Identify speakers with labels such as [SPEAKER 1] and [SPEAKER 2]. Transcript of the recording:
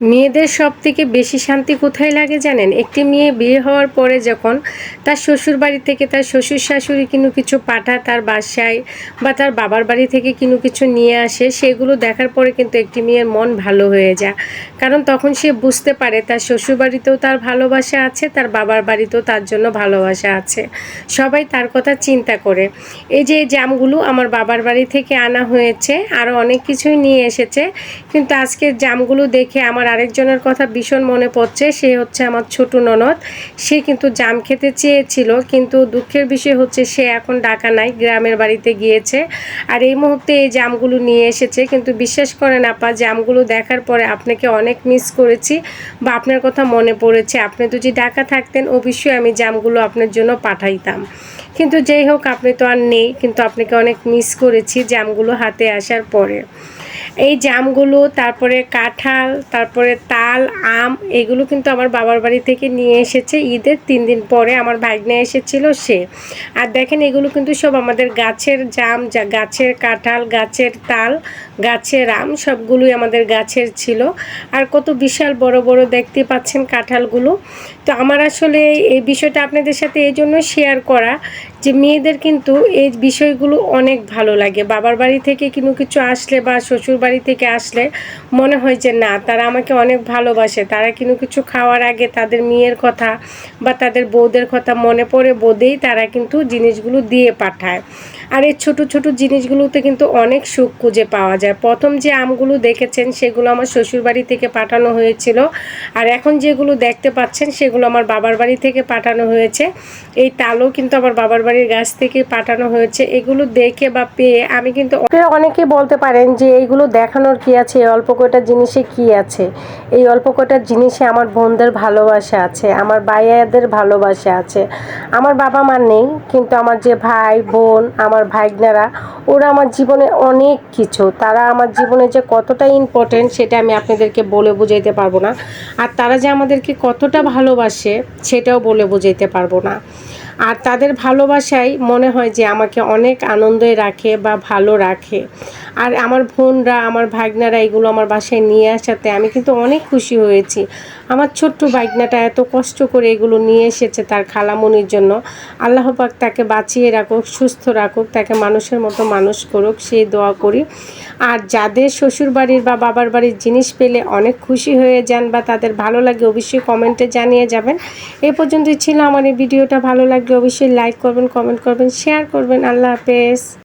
[SPEAKER 1] মেয়েদের সবথেকে বেশি শান্তি কোথায় লাগে জানেন? একটি মেয়ে বিয়ে হওয়ার পরে যখন তার শ্বশুরবাড়ি থেকে তার শ্বশুর শাশুড়ি কোনো কিছু পাঠায় তার বাসায় বা তার বাবার বাড়ি থেকে কোনো কিছু নিয়ে আসে, সেগুলো দেখার পরে কিন্তু একটি মেয়ের মন ভালো হয়ে যায়। কারণ তখন সে বুঝতে পারে তার শ্বশুরবাড়িতেও তার ভালোবাসা আছে, তার বাবার বাড়িতেও তার জন্য ভালোবাসা আছে। সবাই তার কথা চিন্তা করে। এই যে জামগুলো আমার বাবার বাড়ি থেকে আনা হয়েছে, আরও অনেক কিছুই নিয়ে এসেছে, কিন্তু আজকের জামগুলো দেখে আমার আরেকজনের কথা ভীষণ মনে পড়ছে। সে হচ্ছে আমার ছোট ননদ। সে কিন্তু জাম খেতে চেয়েছিল, কিন্তু দুঃখের বিষয় হচ্ছে সে এখন ঢাকা নাই, গ্রামের বাড়িতে গিয়েছে। আর এই মুহূর্তে এই জামগুলো নিয়ে এসেছে। কিন্তু বিশ্বাস করেন আপা, জামগুলো দেখার পরে আপনাকে অনেক মিস করেছি বা আপনার কথা মনে পড়েছে। আপনি যদি ঢাকা থাকতেন অবশ্যই আমি জামগুলো আপনার জন্য পাঠাইতাম। কিন্তু যেই হোক, আপনি তো আর নেই, কিন্তু আপনাকে অনেক মিস করেছি জামগুলো হাতে আসার পরে। এই জামগুলো, তারপরে কাঁঠাল, তারপরে তাল, আম, এগুলো কিন্তু আমার বাবার বাড়ি থেকে নিয়ে এসেছে ঈদের 3 দিন পরে। আমার ভাগ্নে এসেছিল সে। আর দেখেন এগুলো কিন্তু সব আমাদের গাছের জাম, যা গাছের কাঁঠাল, গাছের তাল, গাছের আম, সবগুলোই আমাদের গাছের ছিল। আর কত বিশাল বড় বড় দেখতে পাচ্ছেন কাঁঠালগুলো। তো আমার আসলে এই বিষয়টা আপনাদের সাথে এই জন্য শেয়ার করা যে মেয়েদের কিন্তু এই বিষয়গুলো অনেক ভালো লাগে। বাবার বাড়ি থেকে কোনো কিছু আসলে বা শ্বশুর বাড়ি থেকে আসলে মনে হয় যে না, তারা আমাকে অনেক ভালোবাসে। তারা কোনো কিছু খাওয়ার আগে তাদের মেয়ের কথা বা তাদের বউদের কথা মনে পড়ে বোধেই তারা কিন্তু জিনিসগুলো দিয়ে পাঠায়। আর এই ছোট ছোট জিনিসগুলোতে কিন্তু অনেক সুখ খুঁজে পাওয়া যায়। প্রথম যে আমগুলো দেখেছেন সেগুলো আমার শ্বশুর বাড়ি থেকে পাঠানো হয়েছিল, আর এখন যেগুলো দেখতে পাচ্ছেন সেগুলো আমার বাবার বাড়ি থেকে পাঠানো হয়েছে। এই তালও কিন্তু আমার বাবার বাড়ির গাছ থেকে পাঠানো হয়েছে। এগুলো দেখে বা পেয়ে আমি কিন্তু, অনেকে বলতে পারেন যে এইগুলো দেখানোর কি আছে, এই অল্প কয়টা জিনিসে কি আছে। এই অল্প কয়টা জিনিসে আমার বোনদের ভালোবাসা আছে, আমার ভাইয়াদের ভালোবাসা আছে। আমার বাবা মা নেই, কিন্তু আমার যে ভাই বোন, আমার ভাইগনারা, ওরা আমার জীবনে অনেক কিছু। তারা আমার জীবনে যে কতটা ইম্পর্টেন্ট সেটা আমি আপনাদেরকে বলে বুঝাইতে পারবো না। আর তারা যে আমাদেরকে কতটা ভালোবাসে সেটাও বলে বুঝাইতে পারবো না। আর তাদের ভালোবাসাই মনে হয় যে আমাকে অনেক আনন্দে রাখে বা ভালো রাখে। আর আমার বোনরা, আমার ভাগনারা এগুলো আমার বাসায় নিয়ে আসাতে আমি কিন্তু অনেক খুশি হয়েছি। আমার ছোট্ট ভাগনাটা এত কষ্ট করে এগুলো নিয়ে এসেছে তার খালামণির জন্য। আল্লাহ পাক তাকে বাঁচিয়ে রাখুক, সুস্থ রাখুক, তাকে মানুষের মতো মানুষ করুক, সেই দোয়া করি। আর যাদের শ্বশুর বাড়ির বা বাবার বাড়ির জিনিস পেলে অনেক খুশি হয়ে যান বা তাদের ভালো লাগে, অবশ্যই কমেন্টে জানিয়ে যাবেন। এ পর্যন্তই ছিল আমার এই ভিডিওটা। ভালো লাগলে অবশ্যই লাইক করবেন, কমেন্ট করবেন, শেয়ার করবেন। আল্লাহ হাফেজ।